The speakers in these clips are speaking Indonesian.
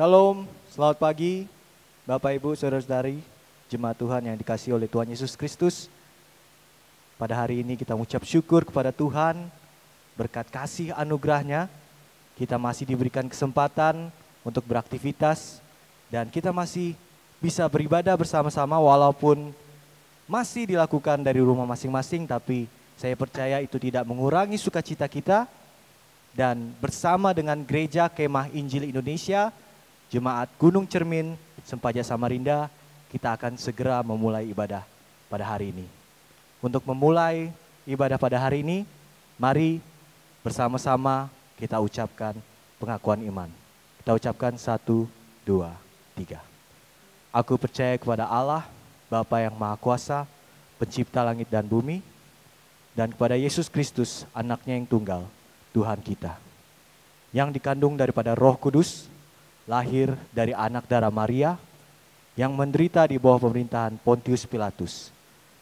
Salam, selamat pagi Bapak Ibu Saudara-saudari, jemaat Tuhan yang dikasihi oleh Tuhan Yesus Kristus. Pada hari ini kita mengucap syukur kepada Tuhan, berkat kasih anugerahnya, kita masih diberikan kesempatan untuk beraktivitas dan kita masih bisa beribadah bersama-sama walaupun masih dilakukan dari rumah masing-masing, tapi saya percaya itu tidak mengurangi sukacita kita. Dan bersama dengan Gereja Kemah Injil Indonesia, Jemaat Gunung Cermin, Sempaja Samarinda, kita akan segera memulai ibadah pada hari ini. Untuk memulai ibadah pada hari ini, mari bersama-sama kita ucapkan pengakuan iman. Kita ucapkan 1, 2, 3. Aku percaya kepada Allah, Bapa yang Maha Kuasa, Pencipta langit dan bumi, dan kepada Yesus Kristus, anaknya yang tunggal, Tuhan kita, yang dikandung daripada Roh Kudus, lahir dari anak darah Maria, yang menderita di bawah pemerintahan Pontius Pilatus,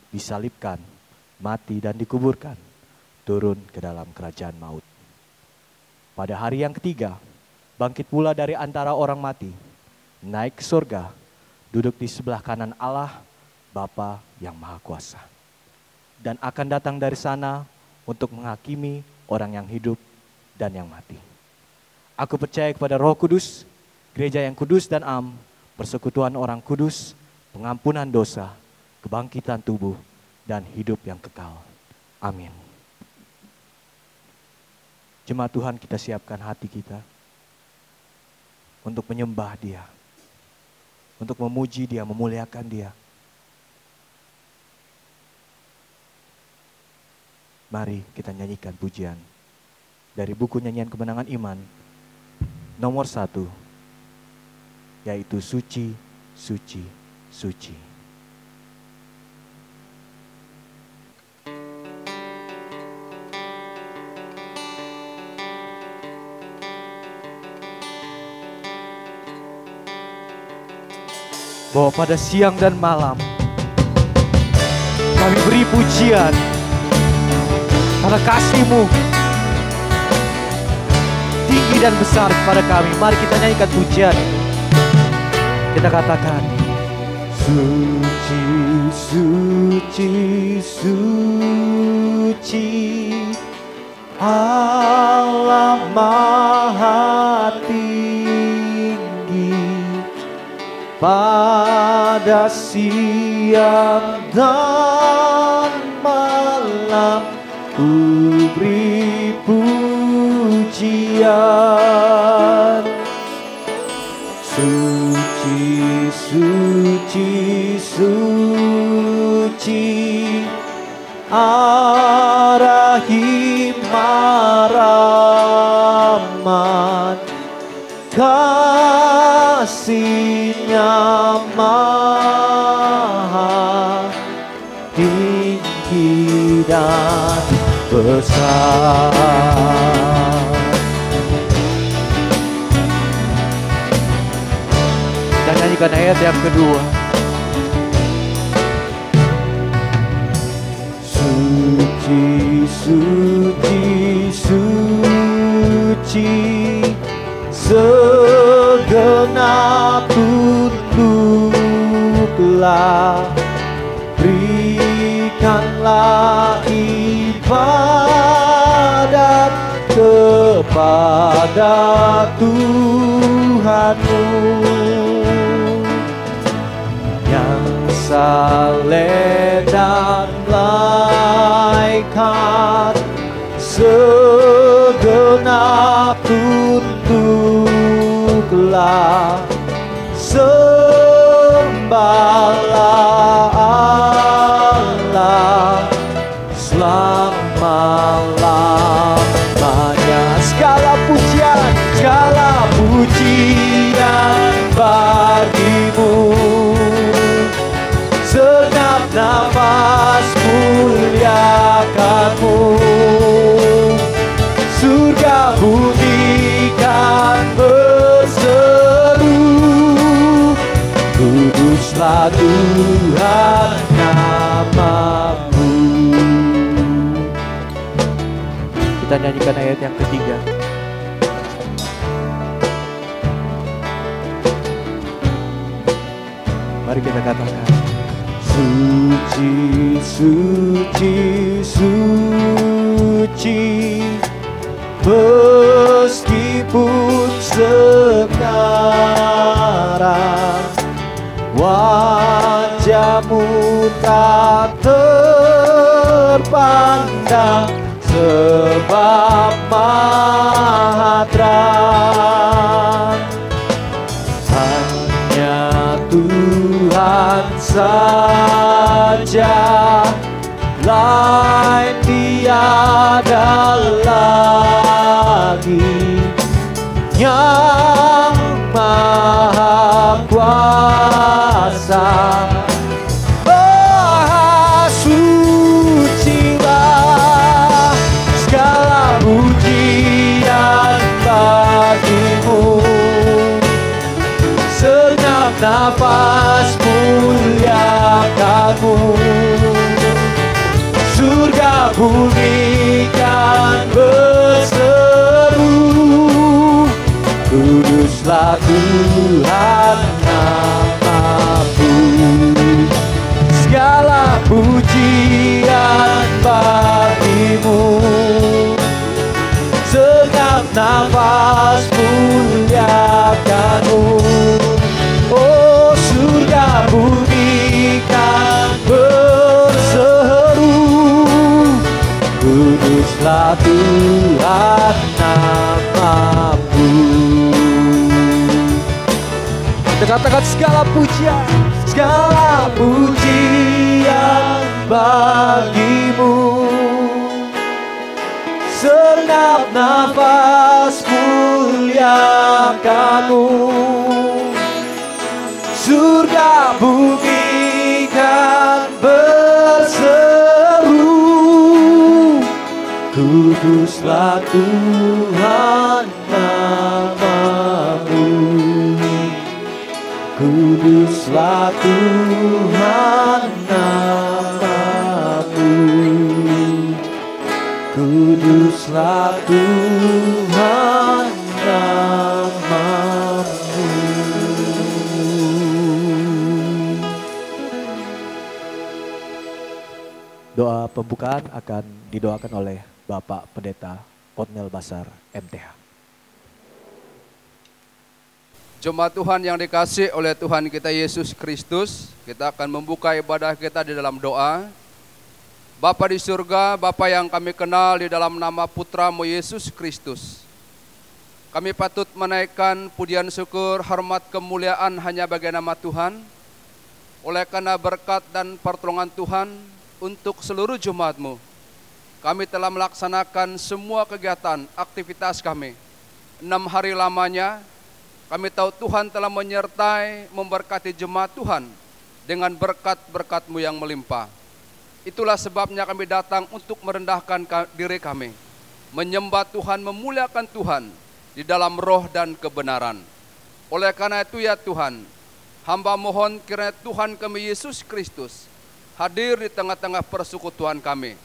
disalibkan, mati dan dikuburkan, turun ke dalam kerajaan maut. Pada hari yang ketiga, bangkit pula dari antara orang mati, naik ke surga, duduk di sebelah kanan Allah, Bapa yang Maha Kuasa. Dan akan datang dari sana untuk menghakimi orang yang hidup dan yang mati. Aku percaya kepada Roh Kudus, Gereja yang kudus dan am, persekutuan orang kudus, pengampunan dosa, kebangkitan tubuh, dan hidup yang kekal. Amin. Jemaat Tuhan, kita siapkan hati kita untuk menyembah Dia, untuk memuji Dia, memuliakan Dia. Mari kita nyanyikan pujian dari buku nyanyian kemenangan iman nomor 1, yaitu Suci, Suci, Suci. Bahwa pada siang dan malam kami beri pujian karena kasih-Mu tinggi dan besar kepada kami. Mari kita nyanyikan pujian. Kita katakan, Suci, Suci, Suci, Allah Maha Tinggi. Pada siang dan malam ku beri pujian. Suci, suci, suci, Ar-Rahim Ar-Rahman, kasih-Nya maha tinggi dan besar. Dan nyanyikan ayat yang kedua. Suci, suci, suci, segenap tunduklah, berikanlah ibadat kepada Tuhanmu yang saleh dan malaikat, segenap tunduklah, sembahlah Allah selama-lamanya. Segala pujian bagi-Mu, segenap nafas muliakan-Mu, surga bumi kan berseru, kuduslah Tuhan nama-Mu. Kita nyanyikan ayat yang ketiga. Mari kita katakan, suci, suci, suci, meskipun sekarang wajah-Mu tak terpandang, sebab Maha terang. Hanya Tuhan saja, lain tiada lagi, yang Maha Kuasa. Maha sucilah, segala pujian bagi-Mu. Segenap nafas muliakan-Mu, surga bumi kan berseru, kuduslah Tuhan nama-Mu. Segala pujian bagi-Mu, segenap nafas muliakan-Mu. Oh, surga bumi kan berseru, kuduslah Tuhan nama-Mu. Kita katakan segala pujian, segala pujian bagi-Mu. Segenap nafas muliakan-Mu, surga bumi kan berseru, kuduslah Tuhan nama-Mu. Kuduslah Tuhan nama-Mu. Kuduslah Tuhan nama-Mu. Doa pembukaan akan didoakan oleh Bapak Pendeta Otniel Basar MTH. Jemaat Tuhan yang dikasihi oleh Tuhan kita Yesus Kristus, kita akan membuka ibadah kita di dalam doa. Bapa di surga, Bapa yang kami kenal di dalam nama Putra-Mu Yesus Kristus, kami patut menaikkan pujian syukur, hormat, kemuliaan hanya bagi nama Tuhan. Oleh karena berkat dan pertolongan Tuhan untuk seluruh jemaat-Mu, kami telah melaksanakan semua kegiatan, aktivitas kami 6 hari lamanya. Kami tahu Tuhan telah menyertai, memberkati jemaat Tuhan dengan berkat-berkat-Mu yang melimpah. Itulah sebabnya kami datang untuk merendahkan diri kami, menyembah Tuhan, memuliakan Tuhan di dalam roh dan kebenaran. Oleh karena itu ya Tuhan, hamba mohon kiranya Tuhan kami Yesus Kristus hadir di tengah-tengah persekutuan kami,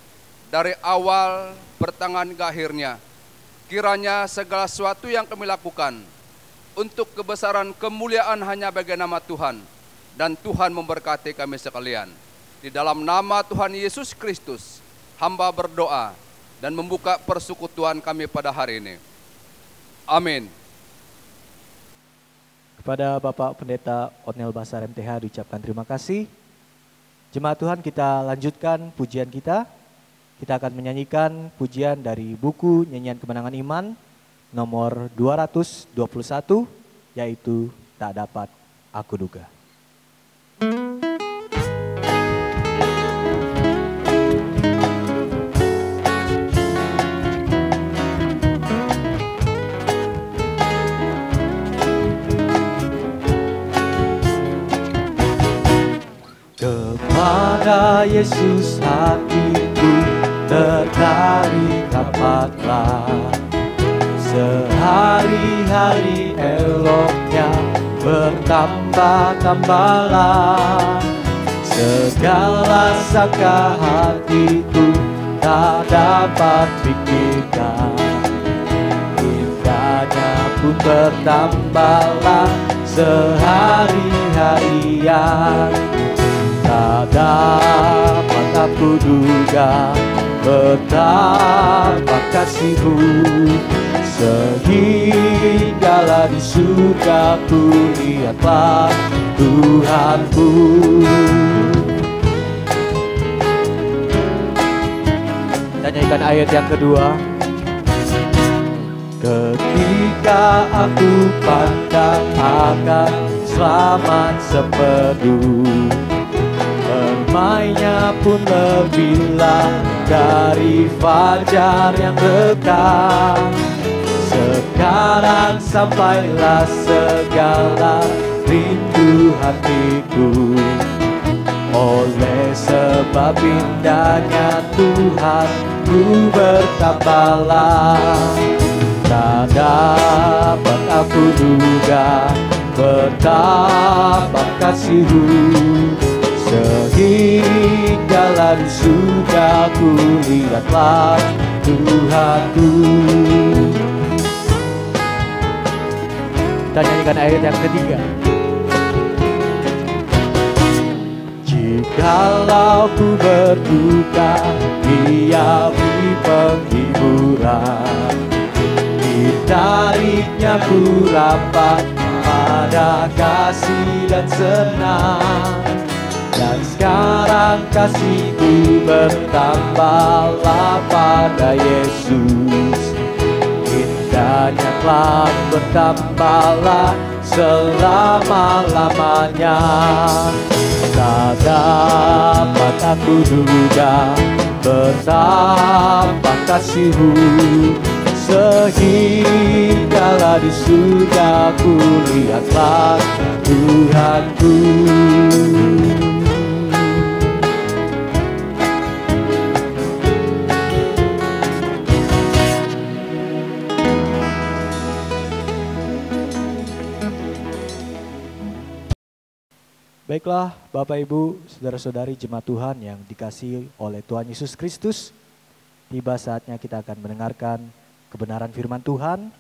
dari awal pertengahan ke akhirnya. Kiranya segala sesuatu yang kami lakukan untuk kebesaran kemuliaan hanya bagi nama Tuhan, dan Tuhan memberkati kami sekalian. Di dalam nama Tuhan Yesus Kristus, hamba berdoa dan membuka persekutuan kami pada hari ini. Amin. Kepada Bapak Pendeta Otniel Basar MTH diucapkan terima kasih. Jemaat Tuhan, kita lanjutkan pujian kita. Kita akan menyanyikan pujian dari buku Nyanyian Kemenangan Iman nomor 221, yaitu Tak Dapat Aku Duga. Kepada Yesus hatiku tertarik rapatlah, sehari-hari eloknya bertambah-tambahlah. Segala sangka hatiku tak dapat pikirkan, indahnya pun bertambahlah sehari-harian. Tak dapat aku duga betapa kasih-Mu, sehinggalah di surga ku lihatlah Tuhanku. Kita nyanyikan ayat yang kedua. Ketika aku pandang akan selamat sepenuh, permainya pun lebihlah dari fajar yang dekat. Sekarang sampailah segala rindu hatiku, oleh sebab indahnya Tuhan ku bertambahlah. Tak dapat aku duga betapa kasih-Mu, sehinggalah di surga ku lihatlah Tuhanku. Kita nyanyikan ayat yang ketiga. Jikalau ku berduka, Dia beri penghiburan, ditariknya ku rapat pada kasih dan senang. Dan sekarang kasih-Ku bertambahlah pada Yesus, indahnya telah bertambahlah selama-lamanya. Tak dapat aku duga betapa kasih-Mu, sehinggalah di surga ku lihatlah Tuhanku. Baiklah Bapak Ibu, Saudara-saudari jemaat Tuhan yang dikasihi oleh Tuhan Yesus Kristus, tiba saatnya kita akan mendengarkan kebenaran firman Tuhan.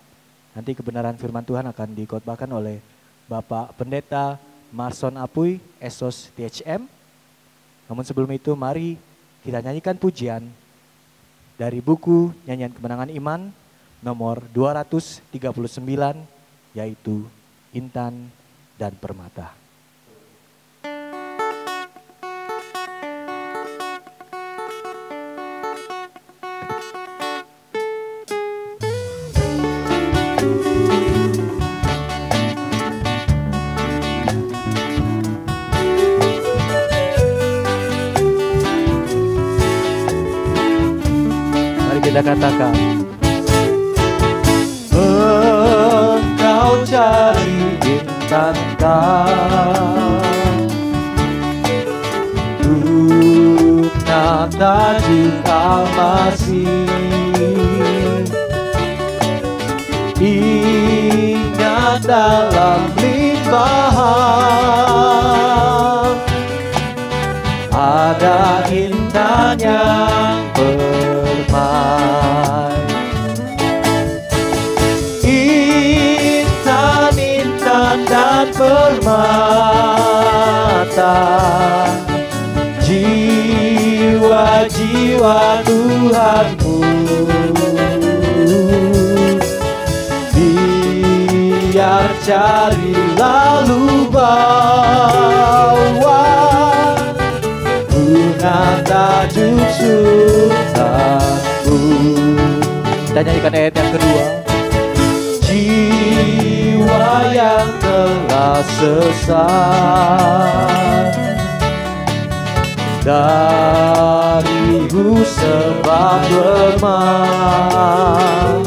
Nanti kebenaran firman Tuhan akan dikhotbahkan oleh Bapak Pendeta Marson Apuy, Esos THM. Namun sebelum itu mari kita nyanyikan pujian dari buku Nyanyian Kemenangan Iman nomor 239, yaitu Intan dan Permata. Kita katakan, engkau cari intan-intan, tuna tajuk Al-Masih, ingat dalam limpahan ada intan yang intan-intan dan permata, jiwa-jiwa Tuhanmu, biar cari lalu bawa guna tajuk sultanmu. Kita nyanyikan ayat yang kedua. Jiwa yang telah sesat dariku sebab lemah,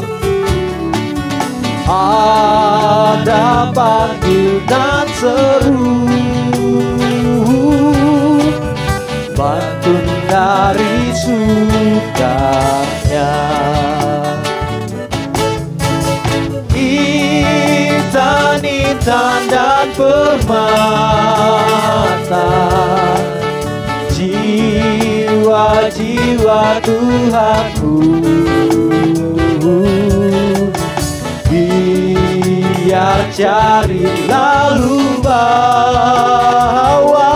ada panggilan seru, bantun dari surganya. Intan dan permata, jiwa-jiwa Tuhanku, biar biar cari lalu bawa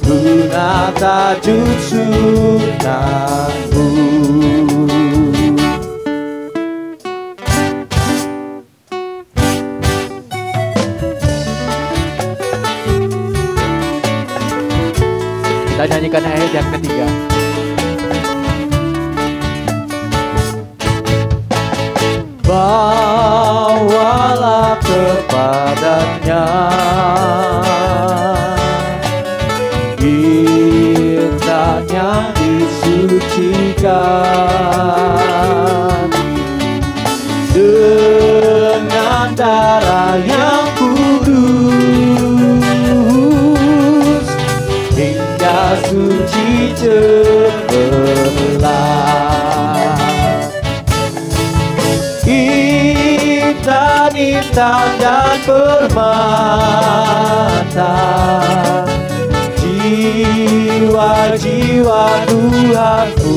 guna tajuk sunatmu. Kita nyanyikan ayat yang ketiga. Bawalah kepadanya intan yang disucikan dengan darah yang kudus hingga suci cemerlang. Intan dan permata jiwa-jiwa Tuhanku,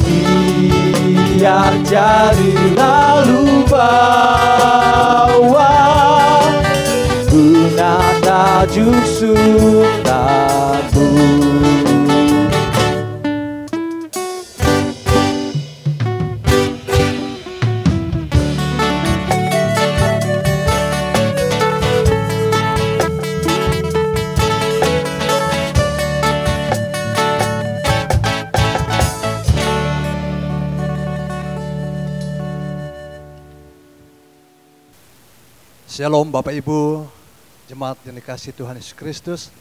biar jadi lalu bawa guna tajuk sunatmu. Shalom Bapak Ibu, jemaat yang dikasihi Tuhan Yesus Kristus.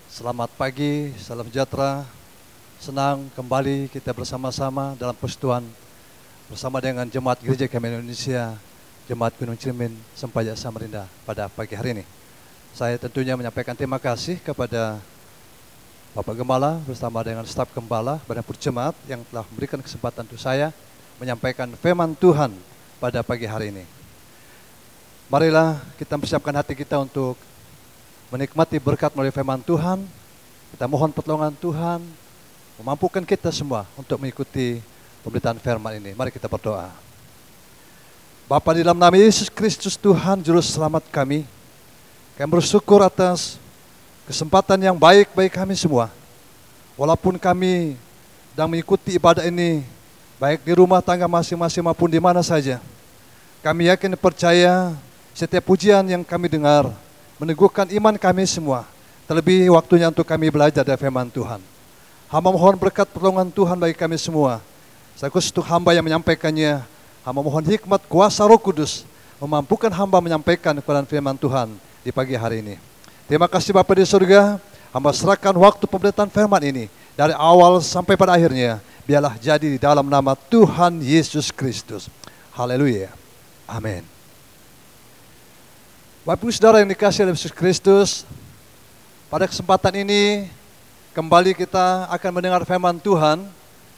Selamat pagi, salam sejahtera. Senang kembali kita bersama-sama dalam persekutuan bersama dengan jemaat Gereja KMI Indonesia, Jemaat Gunung Ciremai, Sempajak Samarinda pada pagi hari ini. Saya tentunya menyampaikan terima kasih kepada Bapak Gembala bersama dengan staf Gembala, Badan Perjemaat yang telah memberikan kesempatan untuk saya menyampaikan firman Tuhan pada pagi hari ini. Marilah kita persiapkan hati kita untuk menikmati berkat melalui firman Tuhan. Kita mohon pertolongan Tuhan, memampukan kita semua untuk mengikuti pemberitaan firman ini. Mari kita berdoa. Bapa, di dalam nama Yesus Kristus Tuhan Juru Selamat kami bersyukur atas kesempatan yang baik bagi kami semua. Walaupun kami sedang mengikuti ibadah ini, baik di rumah tangga masing-masing maupun di mana saja, kami yakin dan percaya setiap pujian yang kami dengar meneguhkan iman kami semua. Terlebih waktunya untuk kami belajar dari firman Tuhan. Hamba mohon berkat pertolongan Tuhan bagi kami semua. Saya khusus untuk hamba yang menyampaikannya. Hamba mohon hikmat kuasa Roh Kudus memampukan hamba menyampaikan kebenaran firman Tuhan di pagi hari ini. Terima kasih Bapa di surga. Hamba serahkan waktu pemberitaan firman ini dari awal sampai pada akhirnya. Biarlah jadi di dalam nama Tuhan Yesus Kristus. Haleluya. Amin. Bapak Ibu Saudara yang dikasihi oleh Yesus Kristus, pada kesempatan ini kembali kita akan mendengar firman Tuhan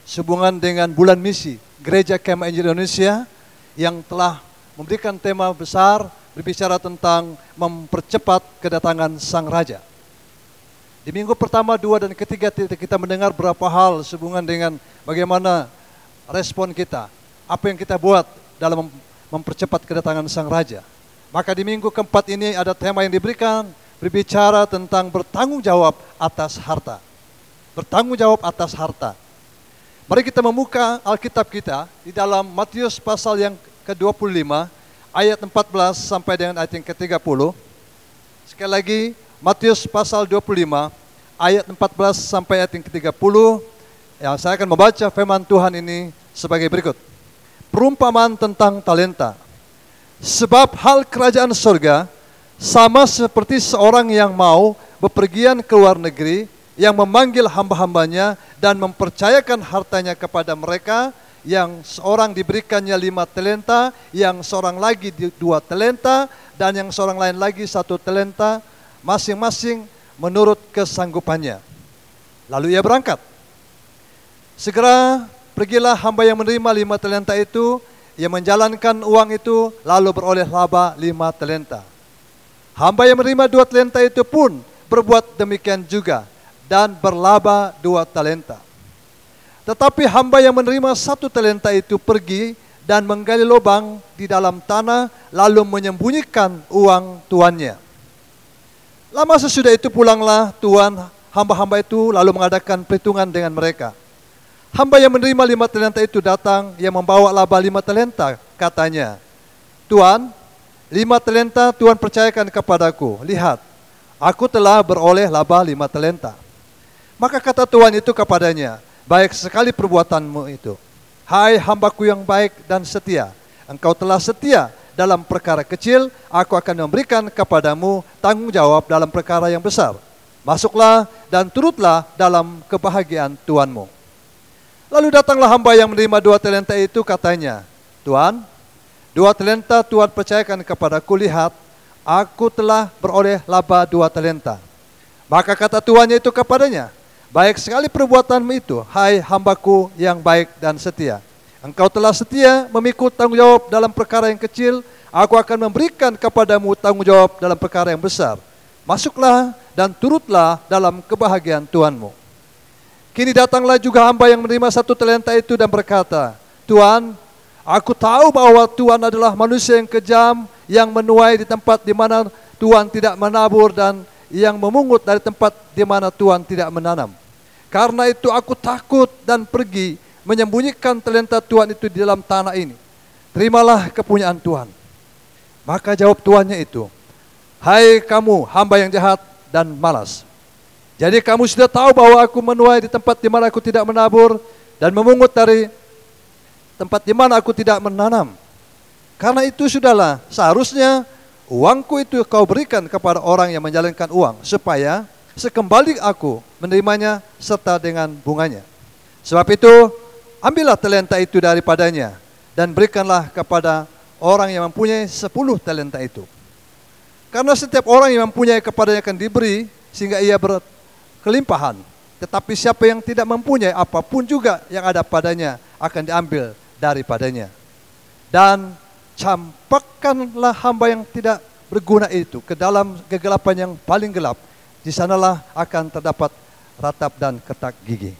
sehubungan dengan bulan misi Gereja KMI Indonesia yang telah memberikan tema besar berbicara tentang mempercepat kedatangan Sang Raja. Di minggu pertama, 2 dan ketiga kita mendengar beberapa hal sehubungan dengan bagaimana respon kita, apa yang kita buat dalam mempercepat kedatangan Sang Raja. Maka di minggu keempat ini ada tema yang diberikan berbicara tentang bertanggung jawab atas harta. Bertanggung jawab atas harta. Mari kita membuka Alkitab kita di dalam Matius pasal yang ke-25 ayat 14 sampai dengan ayat yang ke-30. Sekali lagi Matius pasal 25 ayat 14 sampai ayat yang ke-30. Ya, saya akan membaca firman Tuhan ini sebagai berikut. Perumpamaan tentang talenta. Sebab hal kerajaan surga sama seperti seorang yang mau bepergian ke luar negeri, yang memanggil hamba-hambanya dan mempercayakan hartanya kepada mereka, yang seorang diberikannya 5 talenta, yang seorang lagi 2 talenta, dan yang seorang lain lagi 1 talenta, masing-masing menurut kesanggupannya. Lalu ia berangkat. Segera pergilah hamba yang menerima 5 talenta itu. Ia menjalankan uang itu lalu beroleh laba 5 talenta. Hamba yang menerima 2 talenta itu pun berbuat demikian juga dan berlaba 2 talenta. Tetapi hamba yang menerima 1 talenta itu pergi dan menggali lubang di dalam tanah, lalu menyembunyikan uang tuannya. Lama sesudah itu pulanglah tuan hamba-hamba itu, lalu mengadakan perhitungan dengan mereka. Hamba yang menerima 5 talenta itu datang, yang membawa laba 5 talenta, katanya, Tuan, 5 talenta Tuhan percayakan kepadaku. Lihat, aku telah beroleh laba 5 talenta. Maka kata Tuhan itu kepadanya, baik sekali perbuatanmu itu. Hai hambaku yang baik dan setia, engkau telah setia dalam perkara kecil, aku akan memberikan kepadamu tanggung jawab dalam perkara yang besar. Masuklah dan turutlah dalam kebahagiaan Tuanmu. Lalu datanglah hamba yang menerima 2 talenta itu, katanya, Tuan, 2 talenta Tuhan percayakan kepadaku, lihat, aku telah beroleh laba 2 talenta. Maka kata tuannya itu kepadanya, baik sekali perbuatanmu itu, hai hambaku yang baik dan setia. Engkau telah setia memikul tanggung jawab dalam perkara yang kecil, aku akan memberikan kepadamu tanggung jawab dalam perkara yang besar. Masuklah dan turutlah dalam kebahagiaan Tuanmu. Kini datanglah juga hamba yang menerima 1 talenta itu dan berkata, Tuan, aku tahu bahwa Tuhan adalah manusia yang kejam, yang menuai di tempat di mana Tuhan tidak menabur dan yang memungut dari tempat di mana Tuhan tidak menanam. Karena itu aku takut dan pergi menyembunyikan talenta Tuhan itu di dalam tanah ini. Terimalah kepunyaan Tuhan. Maka jawab tuannya itu, hai kamu hamba yang jahat dan malas. Jadi kamu sudah tahu bahwa aku menuai di tempat di mana aku tidak menabur dan memungut dari tempat di mana aku tidak menanam. Karena itu sudahlah, seharusnya uangku itu kau berikan kepada orang yang menjalankan uang, supaya sekembali aku menerimanya serta dengan bunganya. Sebab itu, ambillah talenta itu daripadanya dan berikanlah kepada orang yang mempunyai 10 talenta itu. Karena setiap orang yang mempunyai kepadanya akan diberi sehingga ia berkelimpahan. Tetapi siapa yang tidak mempunyai, apapun juga yang ada padanya akan diambil daripadanya. Dan campakkanlah hamba yang tidak berguna itu ke dalam kegelapan yang paling gelap. Di sanalah akan terdapat ratap dan ketak gigi.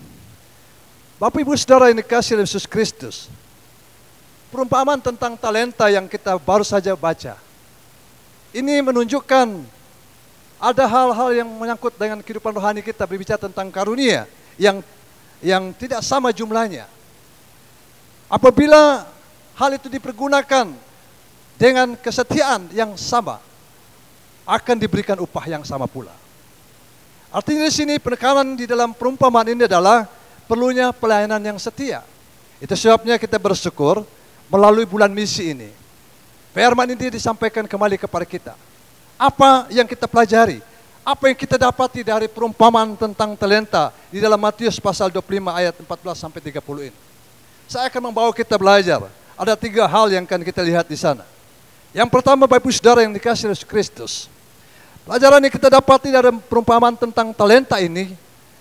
Bapak Ibu Saudara yang dikasihi oleh Yesus Kristus, perumpamaan tentang talenta yang kita baru saja baca, ini menunjukkan ada hal-hal yang menyangkut dengan kehidupan rohani kita, berbicara tentang karunia yang tidak sama jumlahnya. Apabila hal itu dipergunakan dengan kesetiaan yang sama, akan diberikan upah yang sama pula. Artinya di sini penekanan di dalam perumpamaan ini adalah perlunya pelayanan yang setia. Itu sebabnya kita bersyukur melalui bulan misi ini. Firman ini disampaikan kembali kepada kita. Apa yang kita pelajari? Apa yang kita dapati dari perumpamaan tentang talenta di dalam Matius pasal 25 ayat 14 sampai 30 ini? Saya akan membawa kita belajar. Ada 3 hal yang akan kita lihat di sana. Yang pertama, Bapak Ibu Saudara yang dikasihi Yesus Kristus, pelajaran yang kita dapati dari perumpamaan tentang talenta ini,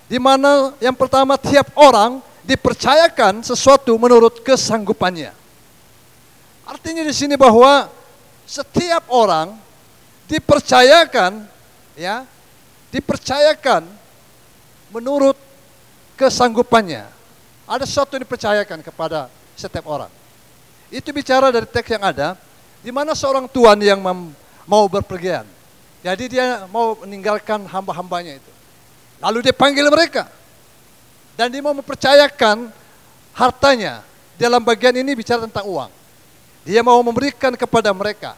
di mana yang pertama, tiap orang dipercayakan sesuatu menurut kesanggupannya. Artinya di sini bahwa setiap orang dipercayakan menurut kesanggupannya. Ada sesuatu yang dipercayakan kepada setiap orang. Itu bicara dari teks yang ada, di mana seorang tuan yang mau berpergian. Jadi dia mau meninggalkan hamba-hambanya itu. Lalu dia panggil mereka. Dan dia mau mempercayakan hartanya. Dalam bagian ini bicara tentang uang. Dia mau memberikan kepada mereka.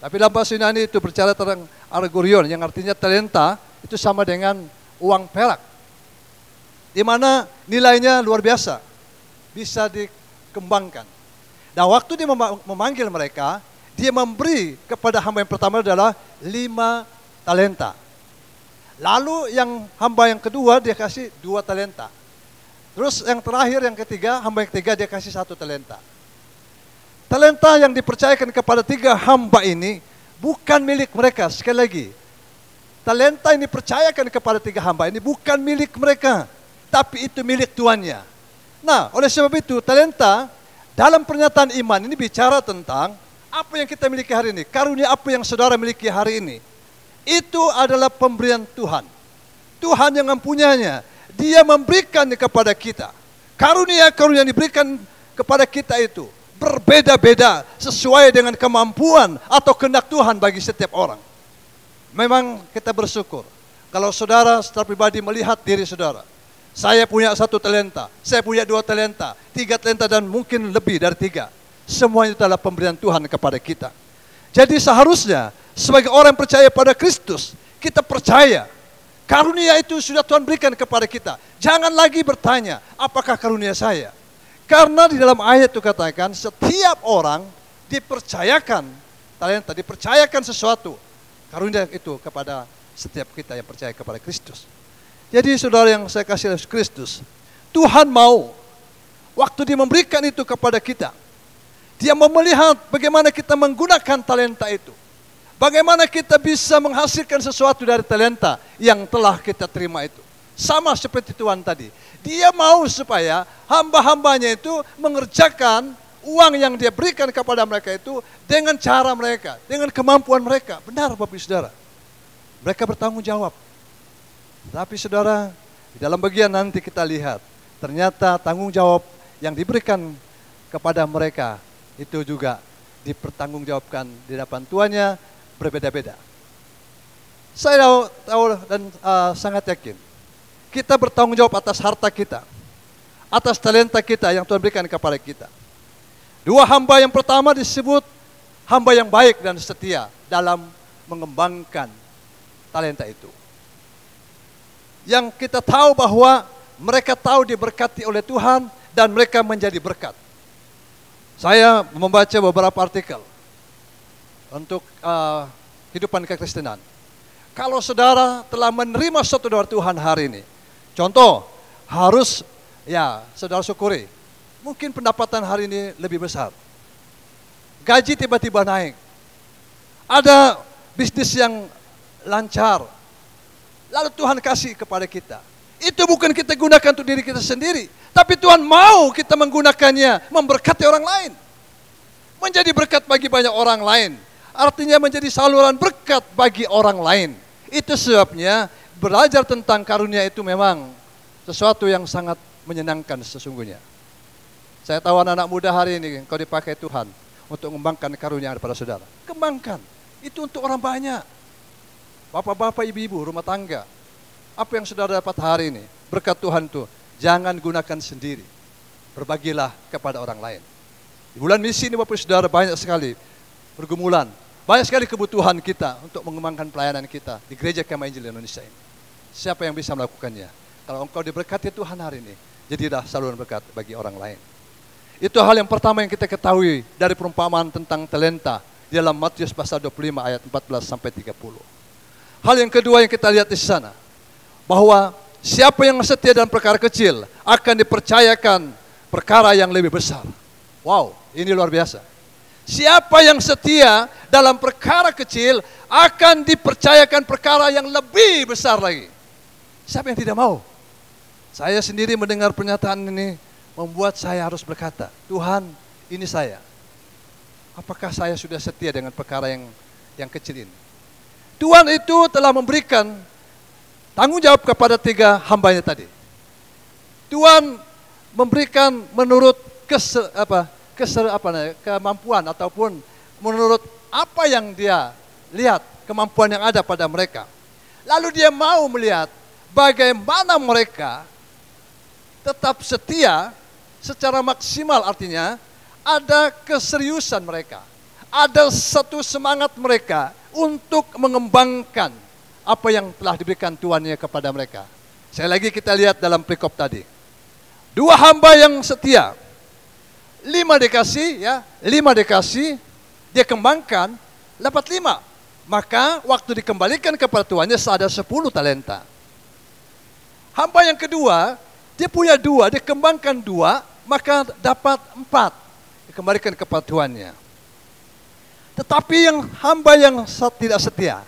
Tapi dalam bahasa Yunani itu berbicara tentang argorion, yang artinya talenta, itu sama dengan uang perak. Di mana nilainya luar biasa. Bisa dikembangkan. Dan waktu dia memanggil mereka, dia memberi kepada hamba yang pertama adalah 5 talenta. Lalu yang hamba yang kedua dia kasih 2 talenta. Terus yang terakhir, yang ketiga, hamba yang ketiga dia kasih 1 talenta. Talenta yang dipercayakan kepada 3 hamba ini bukan milik mereka. Sekali lagi, talenta yang dipercayakan kepada 3 hamba ini bukan milik mereka, tapi itu milik tuannya. Nah, oleh sebab itu talenta dalam pernyataan iman ini bicara tentang apa yang kita miliki hari ini. Karunia apa yang saudara miliki hari ini, itu adalah pemberian Tuhan. Tuhan yang mempunyainya, dia memberikannya kepada kita. Karunia-karunia yang diberikan kepada kita itu berbeda-beda sesuai dengan kemampuan atau kehendak Tuhan bagi setiap orang. Memang kita bersyukur kalau saudara secara pribadi melihat diri saudara. Saya punya 1 talenta, saya punya 2 talenta, 3 talenta dan mungkin lebih dari 3. Semuanya itu adalah pemberian Tuhan kepada kita. Jadi seharusnya sebagai orang yang percaya pada Kristus, kita percaya karunia itu sudah Tuhan berikan kepada kita. Jangan lagi bertanya, apakah karunia saya? Karena di dalam ayat itu katakan, setiap orang dipercayakan talenta, dipercayakan sesuatu. Karunia itu kepada setiap kita yang percaya kepada Kristus. Jadi saudara yang saya kasih Yesus Kristus, Tuhan mau waktu Dia memberikan itu kepada kita, Dia mau melihat bagaimana kita menggunakan talenta itu. Bagaimana kita bisa menghasilkan sesuatu dari talenta yang telah kita terima itu. Sama seperti Tuhan tadi. Dia mau supaya hamba-hambanya itu mengerjakan uang yang Dia berikan kepada mereka itu dengan cara mereka, dengan kemampuan mereka. Benar Bapak Saudara. Mereka bertanggung jawab. Tapi saudara, di dalam bagian nanti kita lihat, ternyata tanggung jawab yang diberikan kepada mereka itu juga dipertanggungjawabkan di hadapan tuannya berbeda-beda. Saya tahu dan sangat yakin, kita bertanggung jawab atas harta kita, atas talenta kita yang Tuhan berikan kepada kita. 2 hamba yang pertama disebut hamba yang baik dan setia dalam mengembangkan talenta itu. Yang kita tahu bahwa mereka tahu diberkati oleh Tuhan dan mereka menjadi berkat. Saya membaca beberapa artikel untuk kehidupan kekristenan. Kalau saudara telah menerima sesuatu dari Tuhan hari ini, contoh harus saudara syukuri. Mungkin pendapatan hari ini lebih besar. Gaji tiba-tiba naik. Ada bisnis yang lancar. Lalu Tuhan kasih kepada kita. Itu bukan kita gunakan untuk diri kita sendiri. Tapi Tuhan mau kita menggunakannya memberkati orang lain. Menjadi berkat bagi banyak orang lain. Artinya menjadi saluran berkat bagi orang lain. Itu sebabnya belajar tentang karunia itu memang sesuatu yang sangat menyenangkan sesungguhnya. Saya tahu anak-anak muda hari ini kau dipakai Tuhan untuk mengembangkan karunia pada saudara. Kembangkan. Itu untuk orang banyak. Bapak-bapak, ibu-ibu, rumah tangga. Apa yang saudara dapat hari ini? Berkat Tuhan itu, jangan gunakan sendiri. Berbagilah kepada orang lain. Di bulan misi ini Bapak Saudara banyak sekali pergumulan. Banyak sekali kebutuhan kita untuk mengembangkan pelayanan kita di Gereja Kemah Injil Indonesia ini. Siapa yang bisa melakukannya? Kalau engkau diberkati Tuhan hari ini, jadilah saluran berkat bagi orang lain. Itu hal yang pertama yang kita ketahui dari perumpamaan tentang talenta di dalam Matius pasal 25 ayat 14 sampai 30. Hal yang kedua yang kita lihat di sana, bahwa siapa yang setia dalam perkara kecil akan dipercayakan perkara yang lebih besar. Wow, ini luar biasa. Siapa yang setia dalam perkara kecil akan dipercayakan perkara yang lebih besar lagi. Siapa yang tidak mau? Saya sendiri mendengar pernyataan ini membuat saya harus berkata, Tuhan, ini saya. Apakah saya sudah setia dengan perkara yang kecil ini? Tuhan itu telah memberikan tanggung jawab kepada 3 hambanya tadi. Tuhan memberikan menurut kemampuan ataupun menurut apa yang dia lihat, kemampuan yang ada pada mereka. Lalu dia mau melihat bagaimana mereka tetap setia secara maksimal, artinya ada keseriusan mereka. Ada satu semangat mereka untuk mengembangkan apa yang telah diberikan Tuhannya kepada mereka. Sekali lagi kita lihat dalam perikop tadi. 2 hamba yang setia. 5 dikasih, 5 dikasih, dia kembangkan, dapat 5. Maka waktu dikembalikan kepada Tuhannya ada 10 talenta. Hamba yang kedua, dia punya 2, dia kembangkan 2, maka dapat 4. Dikembalikan kepada Tuhannya. Tetapi yang hamba yang tidak setia,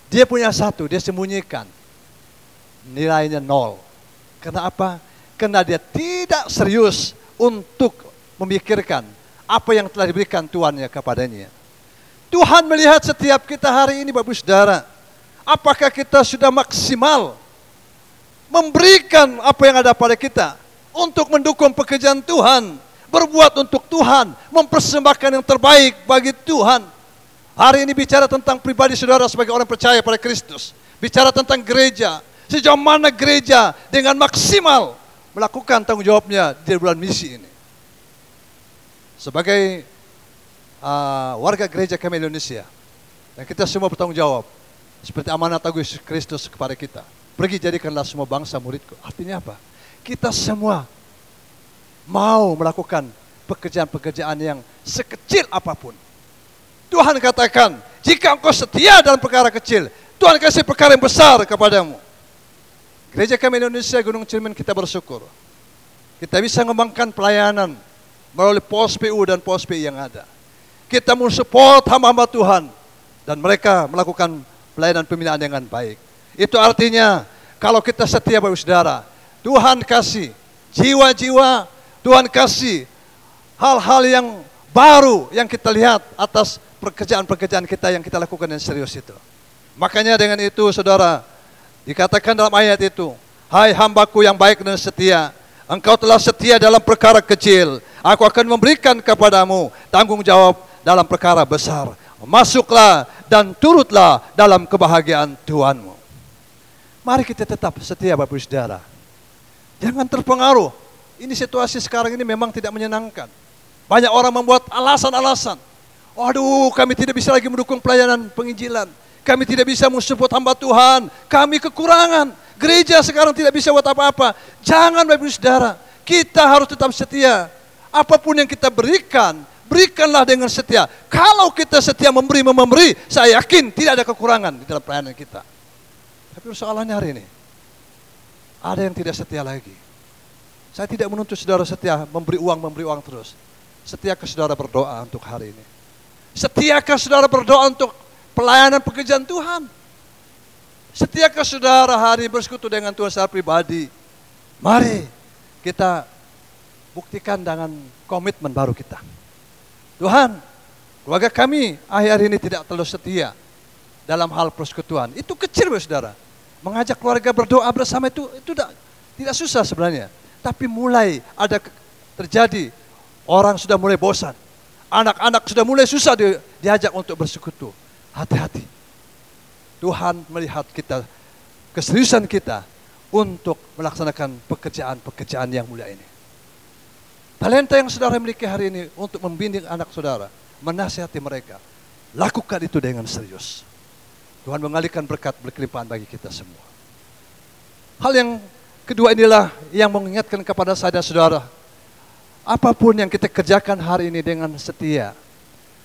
dia punya 1, dia sembunyikan. Nilainya 0. Karena apa? Karena dia tidak serius untuk memikirkan apa yang telah diberikan Tuhannya kepadanya. Tuhan melihat setiap kita hari ini Bapak Saudara. Apakah kita sudah maksimal memberikan apa yang ada pada kita untuk mendukung pekerjaan Tuhan. berbuat untuk Tuhan, mempersembahkan yang terbaik bagi Tuhan. Hari ini bicara tentang pribadi saudara sebagai orang percaya pada Kristus. Bicara tentang gereja, sejauh mana gereja dengan maksimal melakukan tanggung jawabnya di bulan misi ini. Sebagai warga gereja kami Indonesia, dan kita semua bertanggung jawab, seperti amanat Tuhan Yesus Kristus kepada kita. Pergi jadikanlah semua bangsa muridku. Artinya apa? Kita semua mau melakukan pekerjaan-pekerjaan yang sekecil apapun. Tuhan katakan, jika engkau setia dalam perkara kecil, Tuhan kasih perkara yang besar kepadamu. Gereja kami Indonesia Gunung Ciremai kita bersyukur. Kita bisa mengembangkan pelayanan melalui pos PU dan pos PI yang ada. Kita mensupport hamba-hamba Tuhan dan mereka melakukan pelayanan pembinaan dengan baik. Itu artinya kalau kita setia Bapak Saudara, Tuhan kasih jiwa-jiwa, Tuhan kasih hal-hal yang baru yang kita lihat atas pekerjaan-pekerjaan kita yang kita lakukan yang serius itu. Makanya dengan itu saudara, dikatakan dalam ayat itu, hai hambaku yang baik dan setia, engkau telah setia dalam perkara kecil, aku akan memberikan kepadamu tanggung jawab dalam perkara besar. Masuklah dan turutlah dalam kebahagiaan Tuhanmu. Mari kita tetap setia Bapak Saudara. Jangan terpengaruh. Ini situasi sekarang ini memang tidak menyenangkan. Banyak orang membuat alasan-alasan. Waduh, kami tidak bisa lagi mendukung pelayanan penginjilan. Kami tidak bisa mensupport hamba Tuhan. Kami kekurangan. Gereja sekarang tidak bisa buat apa-apa. Jangan Bapak Saudara. Kita harus tetap setia. Apapun yang kita berikan, berikanlah dengan setia. Kalau kita setia memberi, saya yakin tidak ada kekurangan di dalam pelayanan kita. Tapi persoalannya hari ini, ada yang tidak setia lagi. Saya tidak menuntut saudara setia memberi uang terus. Setiakah saudara berdoa untuk hari ini? Setiakah saudara berdoa untuk pelayanan pekerjaan Tuhan? Setiakah saudara hari bersekutu dengan Tuhan secara pribadi? Mari kita buktikan dengan komitmen baru kita. Tuhan, keluarga kami akhir ini tidak terlalu setia dalam hal persekutuan. Itu kecil saudara. Mengajak keluarga berdoa bersama itu tidak susah sebenarnya. Tapi mulai ada terjadi, orang sudah mulai bosan. Anak-anak sudah mulai susah diajak untuk bersekutu. Hati-hati. Tuhan melihat kita, keseriusan kita untuk melaksanakan pekerjaan-pekerjaan yang mulia ini. Talenta yang saudara miliki hari ini untuk membimbing anak saudara, menasihati mereka. Lakukan itu dengan serius. Tuhan mengalihkan berkat berkelimpahan bagi kita semua. Hal yang kedua inilah yang mengingatkan kepada saya dan saudara. Apapun yang kita kerjakan hari ini dengan setia.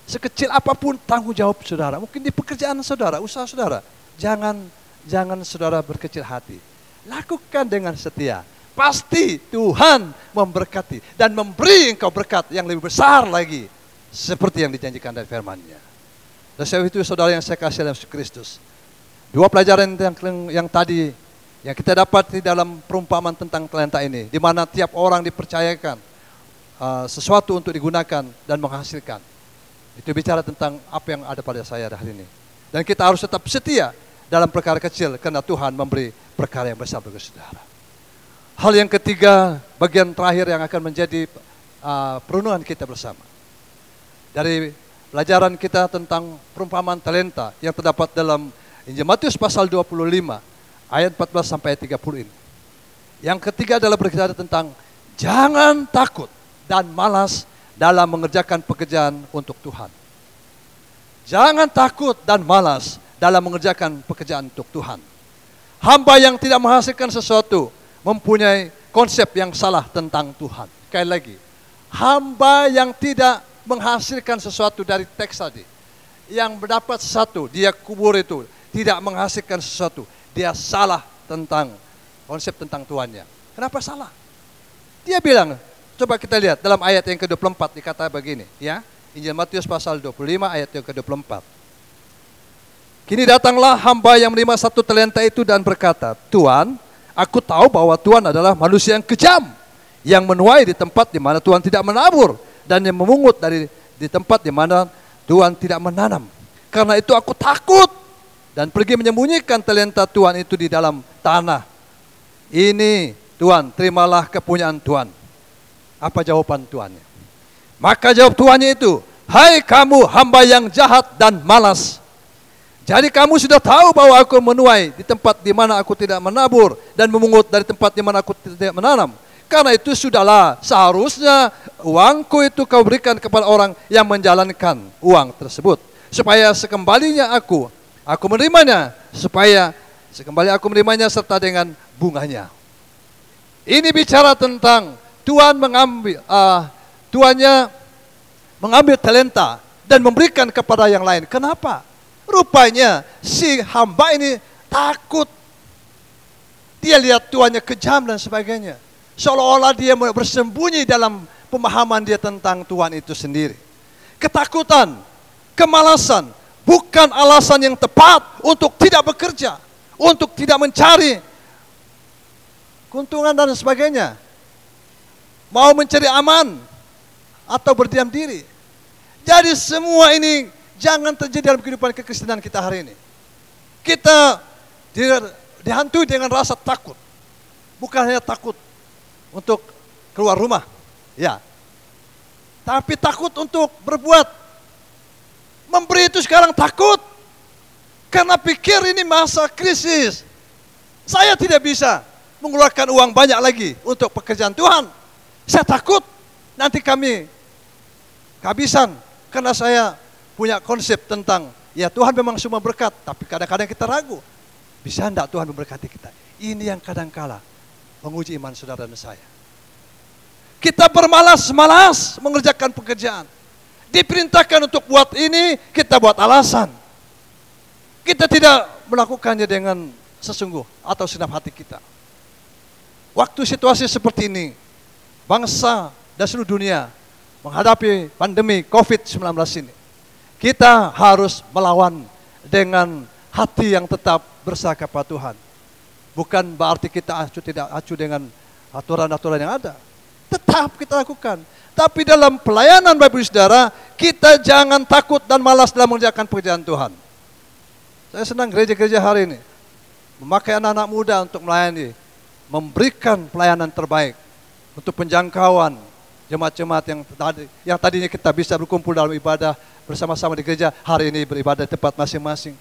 Sekecil apapun tanggung jawab saudara. Mungkin di pekerjaan saudara, usaha saudara. Jangan saudara berkecil hati. Lakukan dengan setia. Pasti Tuhan memberkati dan memberi engkau berkat yang lebih besar lagi. Seperti yang dijanjikan dari firman-Nya. Dan sebab itu saudara yang saya kasih dalam Kristus. Dua pelajaran yang tadi yang kita dapat di dalam perumpamaan tentang talenta ini. Di mana tiap orang dipercayakan sesuatu untuk digunakan dan menghasilkan. Itu bicara tentang apa yang ada pada saya hari ini. Dan kita harus tetap setia dalam perkara kecil karena Tuhan memberi perkara yang besar bagi saudara. Hal yang ketiga, bagian terakhir yang akan menjadi perenungan kita bersama. Dari pelajaran kita tentang perumpamaan talenta yang terdapat dalam Injil Matius pasal 25 ayat 14 sampai 30 ini. Yang ketiga adalah berbicara tentang jangan takut dan malas dalam mengerjakan pekerjaan untuk Tuhan. Jangan takut dan malas dalam mengerjakan pekerjaan untuk Tuhan. Hamba yang tidak menghasilkan sesuatu mempunyai konsep yang salah tentang Tuhan. Sekali lagi, hamba yang tidak menghasilkan sesuatu dari teks tadi, yang mendapat sesuatu, dia kubur itu, tidak menghasilkan sesuatu, dia salah tentang konsep tentang Tuhannya. Kenapa salah? Dia bilang, coba kita lihat dalam ayat yang ke-24 dikata begini, ya. Injil Matius pasal 25 ayat yang ke-24. Kini datanglah hamba yang menerima satu talenta itu dan berkata, Tuan, aku tahu bahwa Tuhan adalah manusia yang kejam, yang menuai di tempat di mana Tuhan tidak menabur, dan yang memungut di tempat di mana Tuhan tidak menanam. Karena itu aku takut dan pergi menyembunyikan talenta Tuhan itu di dalam tanah. Ini Tuhan, terimalah kepunyaan Tuhan. Apa jawaban Tuhan? Maka jawab tuannya itu, hai kamu hamba yang jahat dan malas. Jadi kamu sudah tahu bahwa aku menuai di tempat di mana aku tidak menabur dan memungut dari tempat di mana aku tidak menanam. Karena itu sudahlah seharusnya uangku itu kau berikan kepada orang yang menjalankan uang tersebut. Supaya sekembalinya aku menerimanya. Supaya sekembali aku menerimanya serta dengan bunganya. Ini bicara tentang tuannya mengambil talenta dan memberikan kepada yang lain. Kenapa? Rupanya si hamba ini takut. Dia lihat tuannya kejam dan sebagainya. Seolah-olah dia bersembunyi dalam pemahaman dia tentang Tuhan itu sendiri. Ketakutan, kemalasan, bukan alasan yang tepat untuk tidak bekerja, untuk tidak mencari keuntungan dan sebagainya. Mau mencari aman atau berdiam diri. Jadi semua ini jangan terjadi dalam kehidupan kekristenan kita hari ini. Kita dihantui dengan rasa takut. Bukan hanya takut untuk keluar rumah, ya, tapi takut untuk berbuat. Memberi itu sekarang takut, karena pikir ini masa krisis. Saya tidak bisa mengeluarkan uang banyak lagi untuk pekerjaan Tuhan. Saya takut nanti kami kehabisan, karena saya punya konsep tentang, ya Tuhan memang semua berkat, tapi kadang-kadang kita ragu. Bisa enggak Tuhan memberkati kita? Ini yang kadang-kala menguji iman saudara dan saya. Kita bermalas-malas mengerjakan pekerjaan. Diperintahkan untuk buat ini, kita buat alasan. Kita tidak melakukannya dengan sesungguh atau segenap hati kita. Waktu situasi seperti ini, bangsa dan seluruh dunia menghadapi pandemi COVID-19 ini, kita harus melawan dengan hati yang tetap bersah kepada Tuhan. Bukan berarti kita tidak acuh dengan aturan-aturan yang ada. Tetap kita lakukan. Tapi dalam pelayanan Bapak Ibu Saudara, kita jangan takut dan malas dalam mengerjakan pekerjaan Tuhan. Saya senang gereja-gereja hari ini memakai anak-anak muda untuk melayani, memberikan pelayanan terbaik untuk penjangkauan jemaat-jemaat yang tadinya kita bisa berkumpul dalam ibadah bersama-sama di gereja, hari ini beribadah di tempat masing-masing.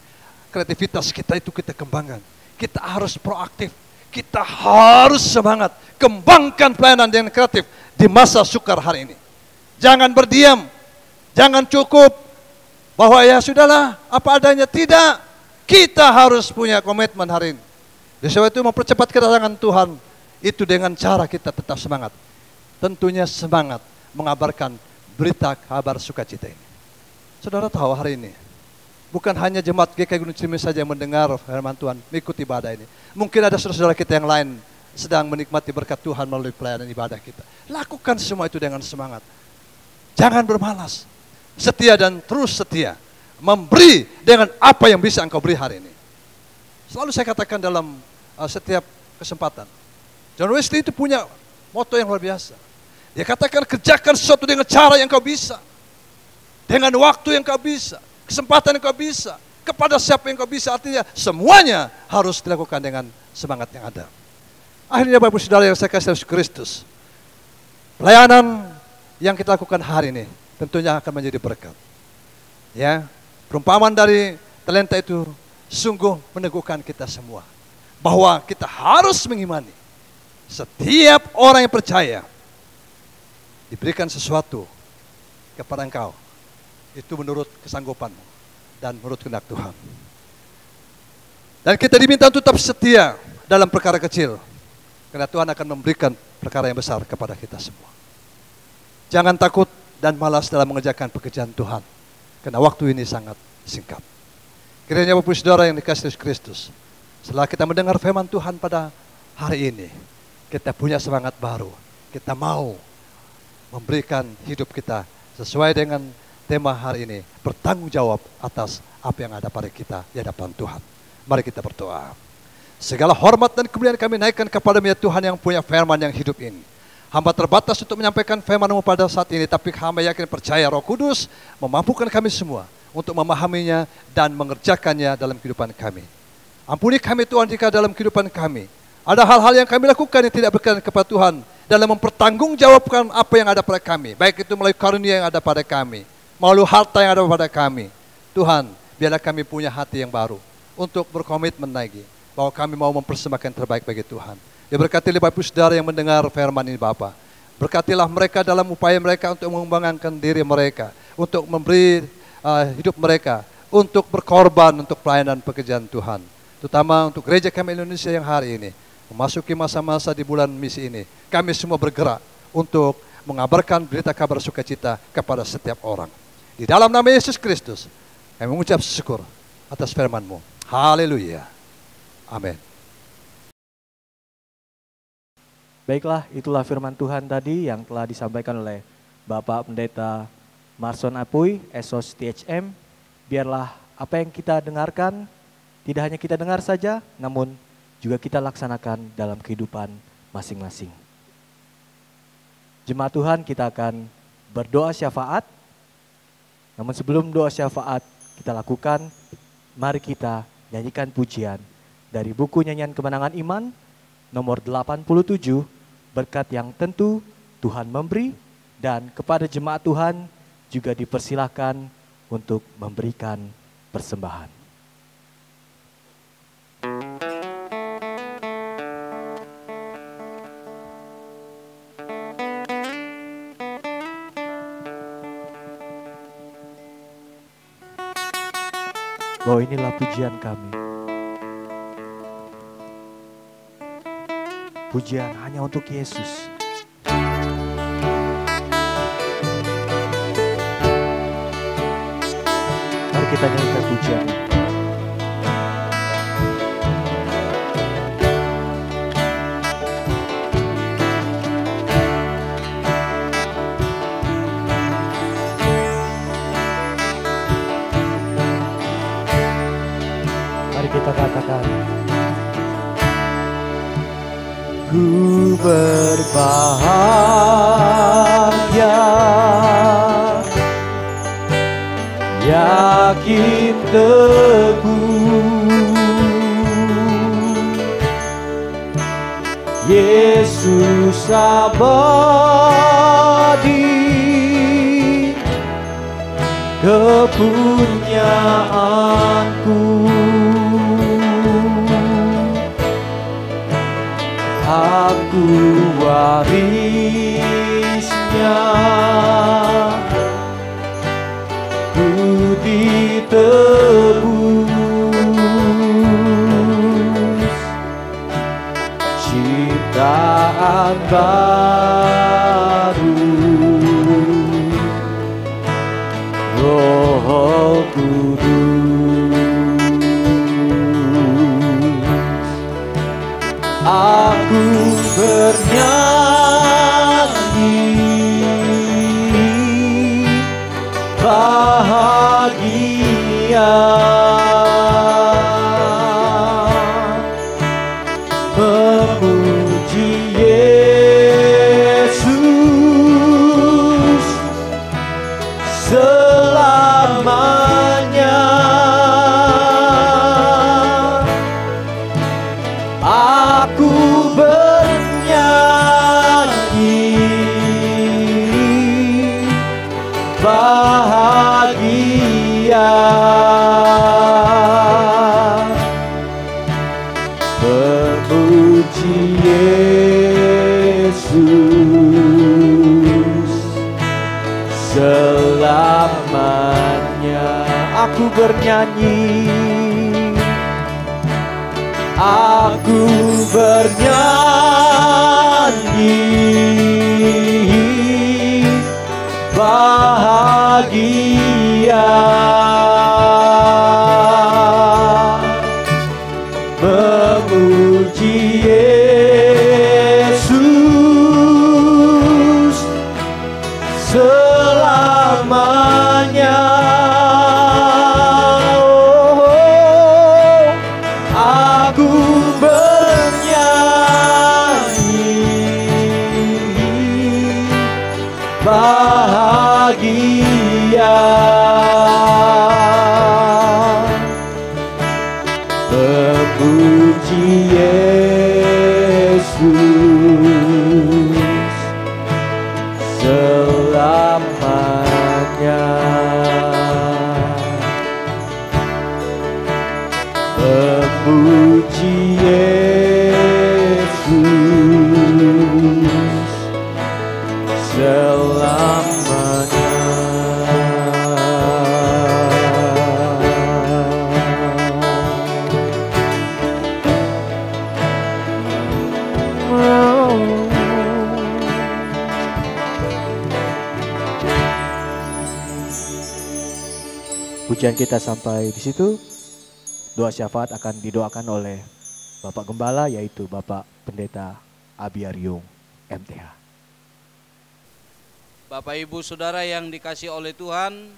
Kreativitas kita itu kita kembangkan. Kita harus proaktif, kita harus semangat, kembangkan pelayanan dengan kreatif di masa sukar hari ini. Jangan berdiam, jangan cukup bahwa ya sudahlah apa adanya, tidak. Kita harus punya komitmen hari ini. Oleh sebab itu mempercepat kedatangan Tuhan itu dengan cara kita tetap semangat. Tentunya semangat mengabarkan berita kabar sukacita ini. Saudara tahu hari ini, bukan hanya jemaat GKI Gunung Cilimau saja yang mendengar firman Tuhan, mengikuti ibadah ini. Mungkin ada saudara-saudara kita yang lain sedang menikmati berkat Tuhan melalui pelayanan ibadah kita. Lakukan semua itu dengan semangat. Jangan bermalas. Setia dan terus setia. Memberi dengan apa yang bisa engkau beri hari ini. Selalu saya katakan dalam setiap kesempatan. John Wesley itu punya moto yang luar biasa. Dia katakan kerjakan sesuatu dengan cara yang kau bisa. Dengan waktu yang kau bisa. Kesempatan yang kau bisa, kepada siapa yang kau bisa, artinya semuanya harus dilakukan dengan semangat yang ada. Akhirnya Bapak Ibu Saudara yang saya kasih Yesus Kristus, pelayanan yang kita lakukan hari ini tentunya akan menjadi berkat. Ya, perumpamaan dari talenta itu sungguh meneguhkan kita semua bahwa kita harus mengimani setiap orang yang percaya diberikan sesuatu kepada engkau. Itu menurut kesanggupanmu dan menurut kehendak Tuhan. Dan kita diminta untuk tetap setia dalam perkara kecil, karena Tuhan akan memberikan perkara yang besar kepada kita semua. Jangan takut dan malas dalam mengerjakan pekerjaan Tuhan, karena waktu ini sangat singkat. Kiranya Bapak Ibu Saudara yang dikasihi Yesus Kristus, setelah kita mendengar firman Tuhan pada hari ini, kita punya semangat baru. Kita mau memberikan hidup kita sesuai dengan tema hari ini, bertanggung jawab atas apa yang ada pada kita di hadapan Tuhan. Mari kita berdoa. Segala hormat dan kemuliaan kami naikkan kepada Tuhan yang punya firman yang hidup ini. Hamba terbatas untuk menyampaikan firman-Mu pada saat ini, tapi hamba yakin percaya Roh Kudus memampukan kami semua untuk memahaminya dan mengerjakannya dalam kehidupan kami. Ampuni kami Tuhan jika dalam kehidupan kami ada hal-hal yang kami lakukan yang tidak berkenan kepada Tuhan, dalam mempertanggungjawabkan apa yang ada pada kami. Baik itu melalui karunia yang ada pada kami, melalui harta yang ada pada kami. Tuhan, biarlah kami punya hati yang baru untuk berkomitmen lagi bahwa kami mau mempersembahkan yang terbaik bagi Tuhan. Diberkatilah Bapak Ibu Saudara yang mendengar firman ini Bapa. Berkatilah mereka dalam upaya mereka untuk mengembangkan diri mereka, untuk memberi hidup mereka, untuk berkorban untuk pelayanan pekerjaan Tuhan. Terutama untuk gereja kami Indonesia yang hari ini memasuki masa-masa di bulan misi ini. Kami semua bergerak untuk mengabarkan berita kabar sukacita kepada setiap orang. Di dalam nama Yesus Kristus, kami mengucap syukur atas firman-Mu. Haleluya. Amin. Baiklah, itulah firman Tuhan tadi yang telah disampaikan oleh Bapak Pendeta Marson Apuy, Esos THM. Biarlah apa yang kita dengarkan, tidak hanya kita dengar saja, namun juga kita laksanakan dalam kehidupan masing-masing. Jemaat Tuhan, kita akan berdoa syafaat. Namun sebelum doa syafaat kita lakukan, mari kita nyanyikan pujian dari buku Nyanyian Kemenangan Iman nomor 87, berkat yang tentu Tuhan memberi, dan kepada jemaat Tuhan juga dipersilahkan untuk memberikan persembahan. Bahwa inilah pujian kami. Pujian hanya untuk Yesus. Mari kita nyanyikan pujian. Mari kita katakan. Ku berbahagia, yakin teguh, Yesus abadi, kepunyaanku. Aku warisnya, ku ditebus, ciptaan baru, Roh Kudus. Aku bernyanyi bahagia, memuji Yesus selamanya. Aku bernyanyi bahagia, memuji Yesus selamanya. Aku bernyanyi, aku bernyanyi bahagia, memuji Yesus selamanya. Aku bernyanyi bahagia, memuji Yesus Pujian kita sampai di situ. Doa syafaat akan didoakan oleh Bapak Gembala, yaitu Bapak Pendeta Abiaryung MTH. Bapak Ibu Saudara yang dikasihi oleh Tuhan,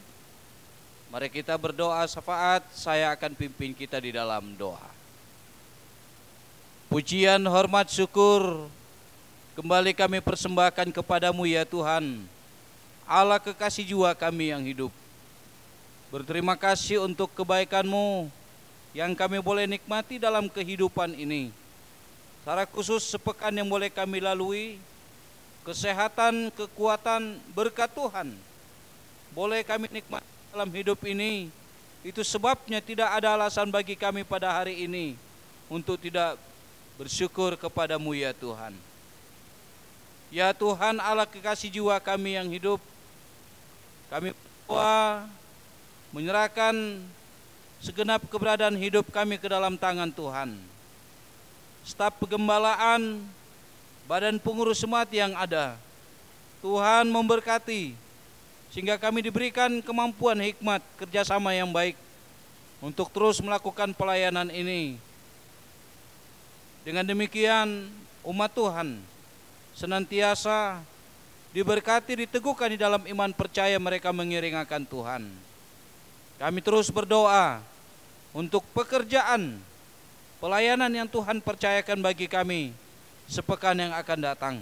mari kita berdoa syafaat. Saya akan pimpin kita di dalam doa. Pujian, hormat, syukur kembali kami persembahkan kepadamu ya Tuhan, Allah kekasih jiwa kami yang hidup. Berterima kasih untuk kebaikan-Mu yang kami boleh nikmati dalam kehidupan ini. Secara khusus sepekan yang boleh kami lalui, kesehatan, kekuatan, berkat Tuhan boleh kami nikmati dalam hidup ini. Itu sebabnya tidak ada alasan bagi kami pada hari ini untuk tidak bersyukur kepadamu ya Tuhan. Ya Tuhan Allah kekasih jiwa kami yang hidup, kami berdoa menyerahkan segenap keberadaan hidup kami ke dalam tangan Tuhan. Staf penggembalaan, badan pengurus jemaat yang ada, Tuhan memberkati sehingga kami diberikan kemampuan, hikmat, kerjasama yang baik untuk terus melakukan pelayanan ini. Dengan demikian umat Tuhan senantiasa diberkati, diteguhkan di dalam iman percaya mereka mengiring akan Tuhan. Kami terus berdoa untuk pekerjaan, pelayanan yang Tuhan percayakan bagi kami sepekan yang akan datang.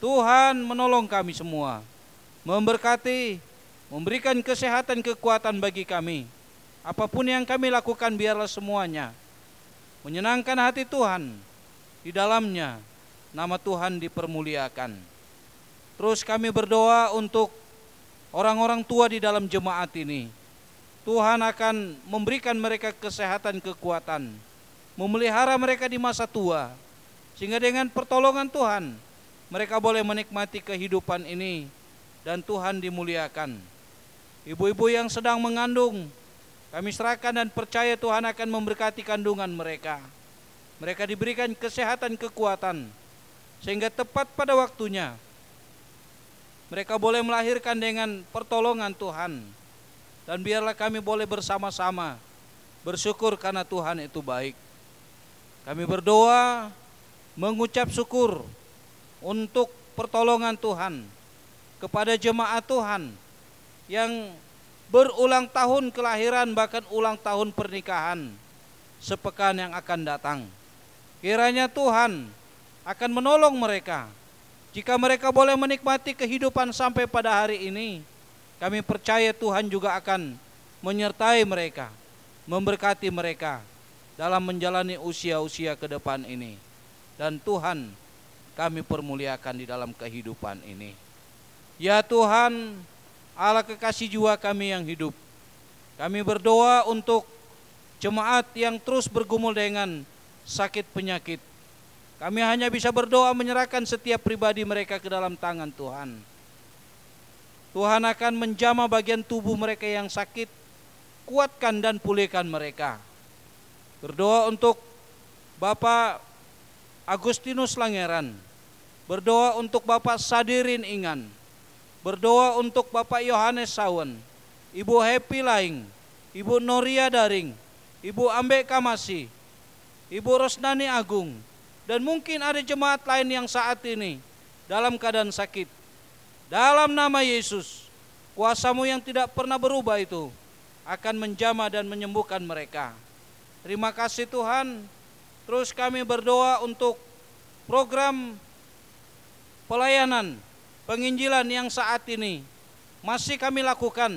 Tuhan menolong kami semua, memberkati, memberikan kesehatan, kekuatan bagi kami. Apapun yang kami lakukan biarlah semuanya menyenangkan hati Tuhan. Di dalamnya nama Tuhan dipermuliakan. Terus kami berdoa untuk orang-orang tua di dalam jemaat ini. Tuhan akan memberikan mereka kesehatan, kekuatan, memelihara mereka di masa tua, sehingga dengan pertolongan Tuhan mereka boleh menikmati kehidupan ini dan Tuhan dimuliakan. Ibu-ibu yang sedang mengandung, kami serahkan dan percaya Tuhan akan memberkati kandungan mereka. Mereka diberikan kesehatan, kekuatan, sehingga tepat pada waktunya mereka boleh melahirkan dengan pertolongan Tuhan. Dan biarlah kami boleh bersama-sama bersyukur karena Tuhan itu baik. Kami berdoa mengucap syukur untuk pertolongan Tuhan kepada jemaat Tuhan yang berulang tahun kelahiran, bahkan ulang tahun pernikahan sepekan yang akan datang. Kiranya Tuhan akan menolong mereka. Jika mereka boleh menikmati kehidupan sampai pada hari ini, kami percaya Tuhan juga akan menyertai mereka, memberkati mereka dalam menjalani usia-usia ke depan ini. Dan Tuhan kami permuliakan di dalam kehidupan ini. Ya Tuhan, Allah kekasih jiwa kami yang hidup, kami berdoa untuk jemaat yang terus bergumul dengan sakit penyakit. Kami hanya bisa berdoa menyerahkan setiap pribadi mereka ke dalam tangan Tuhan. Tuhan akan menjamah bagian tubuh mereka yang sakit, kuatkan dan pulihkan mereka. Berdoa untuk Bapak Agustinus Langeran, berdoa untuk Bapak Sadirin Ingan, berdoa untuk Bapak Yohanes Sawen, Ibu Happy Laing, Ibu Noria Daring, Ibu Ambe Kamasi, Ibu Rosnani Agung, dan mungkin ada jemaat lain yang saat ini dalam keadaan sakit. Dalam nama Yesus, kuasa-Mu yang tidak pernah berubah itu akan menjamah dan menyembuhkan mereka. Terima kasih Tuhan. Terus kami berdoa untuk program pelayanan penginjilan yang saat ini masih kami lakukan.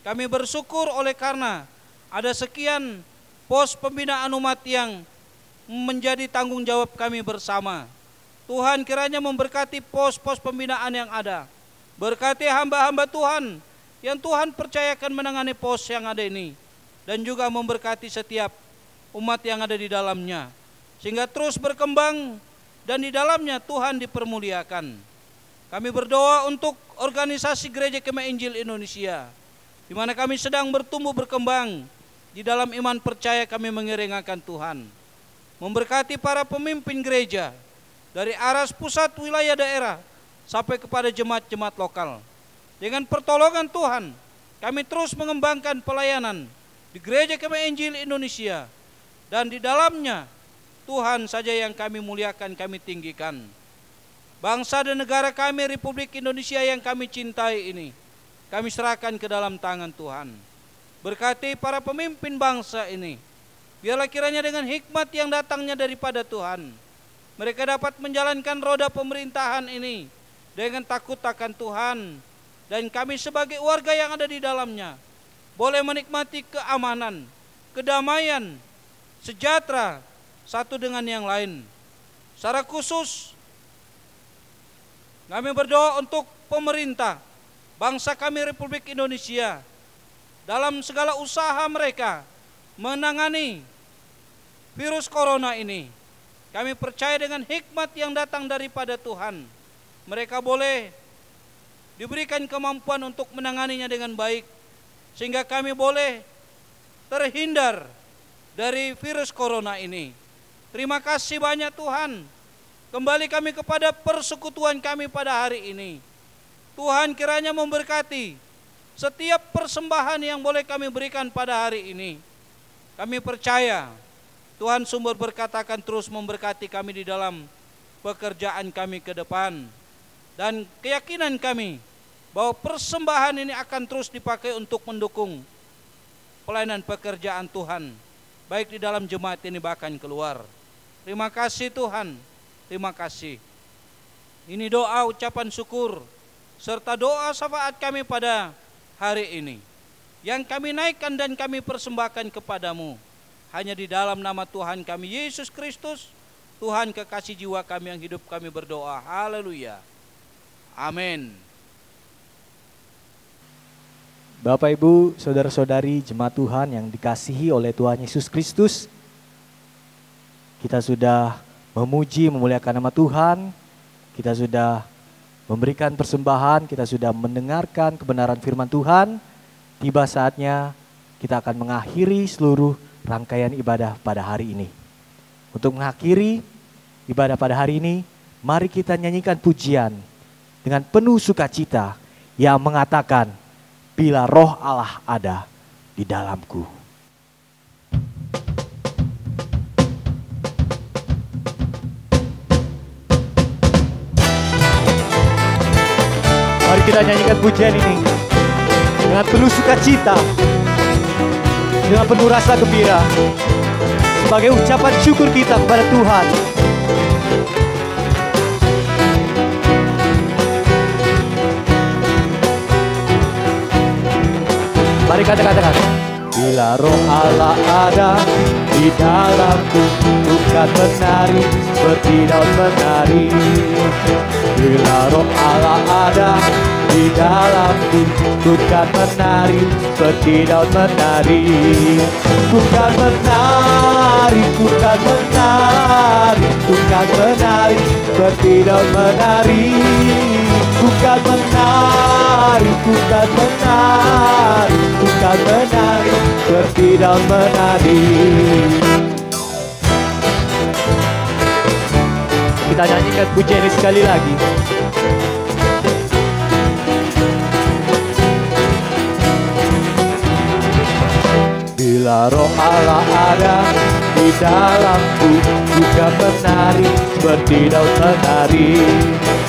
Kami bersyukur oleh karena ada sekian pos pembinaan umat yang menjadi tanggung jawab kami bersama. Tuhan kiranya memberkati pos-pos pembinaan yang ada. Berkati hamba-hamba Tuhan yang Tuhan percayakan menangani pos yang ada ini. Dan juga memberkati setiap umat yang ada di dalamnya. Sehingga terus berkembang dan di dalamnya Tuhan dipermuliakan. Kami berdoa untuk organisasi Gereja Kemah Injil Indonesia, di mana kami sedang bertumbuh berkembang. Di dalam iman percaya kami mengiringkan Tuhan. Memberkati para pemimpin gereja, dari aras pusat wilayah daerah sampai kepada jemaat-jemaat lokal. Dengan pertolongan Tuhan, kami terus mengembangkan pelayanan di Gereja Kemah Injil Indonesia, dan di dalamnya Tuhan saja yang kami muliakan, kami tinggikan. Bangsa dan negara kami, Republik Indonesia yang kami cintai ini, kami serahkan ke dalam tangan Tuhan. Berkati para pemimpin bangsa ini, biarlah kiranya dengan hikmat yang datangnya daripada Tuhan, mereka dapat menjalankan roda pemerintahan ini dengan takut akan Tuhan, dan kami sebagai warga yang ada di dalamnya boleh menikmati keamanan, kedamaian, sejahtera satu dengan yang lain. Secara khusus kami berdoa untuk pemerintah bangsa kami Republik Indonesia dalam segala usaha mereka menangani virus corona ini. Kami percaya dengan hikmat yang datang daripada Tuhan, mereka boleh diberikan kemampuan untuk menanganinya dengan baik, sehingga kami boleh terhindar dari virus corona ini. Terima kasih banyak Tuhan. Kembali kami kepada persekutuan kami pada hari ini. Tuhan kiranya memberkati setiap persembahan yang boleh kami berikan pada hari ini. Kami percaya Tuhan sumber berkat akan terus memberkati kami di dalam pekerjaan kami ke depan. Dan keyakinan kami bahwa persembahan ini akan terus dipakai untuk mendukung pelayanan pekerjaan Tuhan, baik di dalam jemaat ini bahkan keluar. Terima kasih Tuhan, terima kasih. Ini doa ucapan syukur serta doa syafaat kami pada hari ini, yang kami naikkan dan kami persembahkan kepadamu hanya di dalam nama Tuhan kami Yesus Kristus, Tuhan kekasih jiwa kami yang hidup, kami berdoa. Haleluya. Amin. Bapak, Ibu, saudara-saudari jemaat Tuhan yang dikasihi oleh Tuhan Yesus Kristus, kita sudah memuji, memuliakan nama Tuhan, kita sudah memberikan persembahan, kita sudah mendengarkan kebenaran firman Tuhan. Tiba saatnya kita akan mengakhiri seluruh rangkaian ibadah pada hari ini. Untuk mengakhiri ibadah pada hari ini, mari kita nyanyikan pujian dengan penuh sukacita yang mengatakan, bila roh Allah ada di dalamku. Mari kita nyanyikan pujian ini dengan penuh sukacita, dengan penuh rasa gembira, sebagai ucapan syukur kita kepada Tuhan. Mari katakan, bila roh Allah ada di dalamku, bukan menari seperti daun menari. Bila roh Allah ada di dalamku, bukan menari seperti daun menari. Bukan menari, bukan menari, bukan menari seperti daun menari. Bukan menari, bukan menari, bukan menari seperti daun menari. Kita nyanyikan pujian ini sekali lagi. Bila roh Allah ada di dalamku, bukan menari seperti daun menari.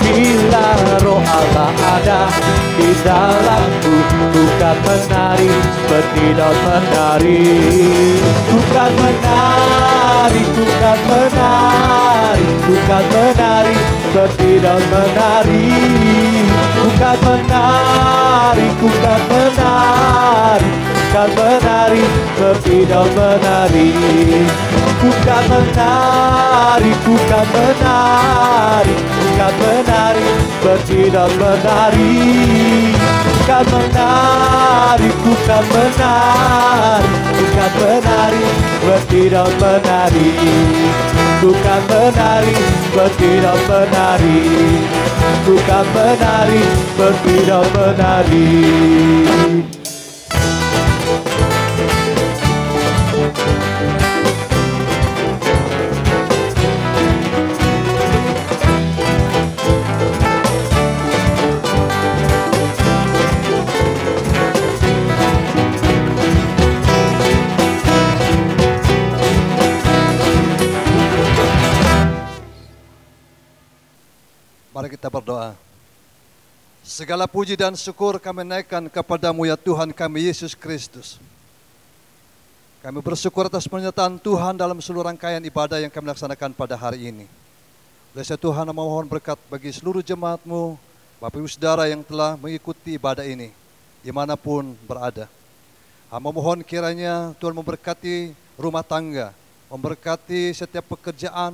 Bila roh Allah ada di dalamku, bukan menari seperti daun menari. Bukan menari, bukan menari, bukan menari seperti daun menari. Bukan menari, bukan menari, bukan menari seperti daun menari. Bukan menari, bukan menari, bukan menari seperti daun menari. Bukan menari, bukan menari, bukan menari seperti daun menari. Bukan menari seperti daun menari. Bukan menari seperti daun menari. Mari kita berdoa. Segala puji dan syukur kami naikkan kepadamu ya Tuhan kami Yesus Kristus. Kami bersyukur atas penyertaan Tuhan dalam seluruh rangkaian ibadah yang kami laksanakan pada hari ini. Oleh sebab Tuhan memohon berkat bagi seluruh jemaat-Mu, Bapak Ibu Saudara yang telah mengikuti ibadah ini, dimanapun berada. Hamba mohon kiranya Tuhan memberkati rumah tangga, memberkati setiap pekerjaan,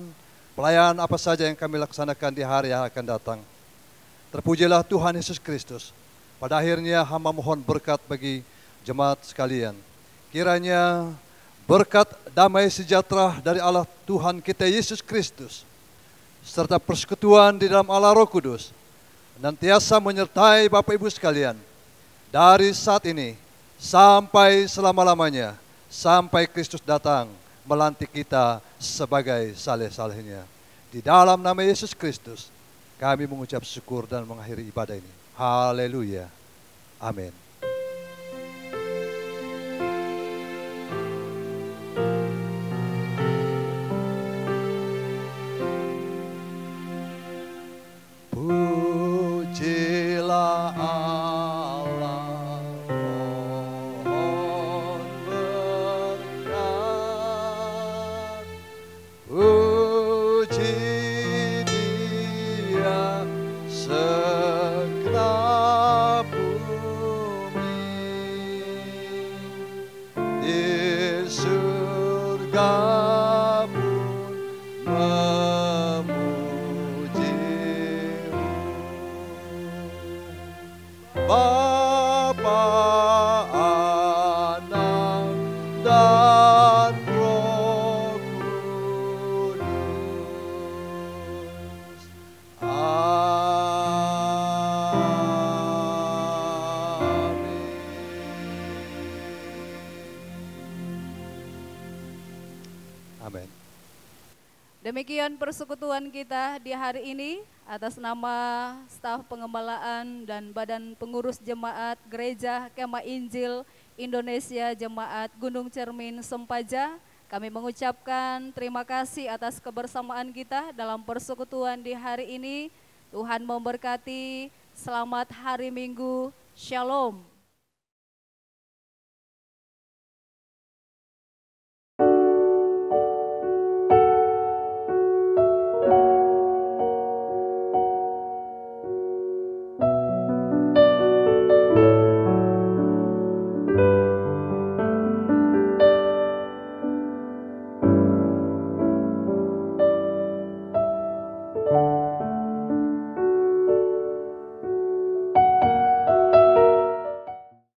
pelayanan apa saja yang kami laksanakan di hari yang akan datang. Terpujilah Tuhan Yesus Kristus. Pada akhirnya hamba mohon berkat bagi jemaat sekalian. Kiranya berkat damai sejahtera dari Allah Tuhan kita Yesus Kristus, serta persekutuan di dalam Allah Roh Kudus, senantiasa menyertai Bapak Ibu sekalian, dari saat ini sampai selama-lamanya, sampai Kristus datang melantik kita sebagai saleh-salehnya. Di dalam nama Yesus Kristus, kami mengucap syukur dan mengakhiri ibadah ini. Haleluya. Amin. Pujilah Allah, mohon berkat. Puji Dia segenap bumi, di surga pun memuji-Mu. Bapa, Anak, dan Roh Kudus. Amin. Amin. Demikian persekutuan kita di hari ini atas nama staf pengembalaan dan badan pengurus jemaat Gereja Kemah Injil Indonesia Jemaat Gunung Cermin Sempaja. Kami mengucapkan terima kasih atas kebersamaan kita dalam persekutuan di hari ini. Tuhan memberkati. Selamat hari Minggu. Shalom.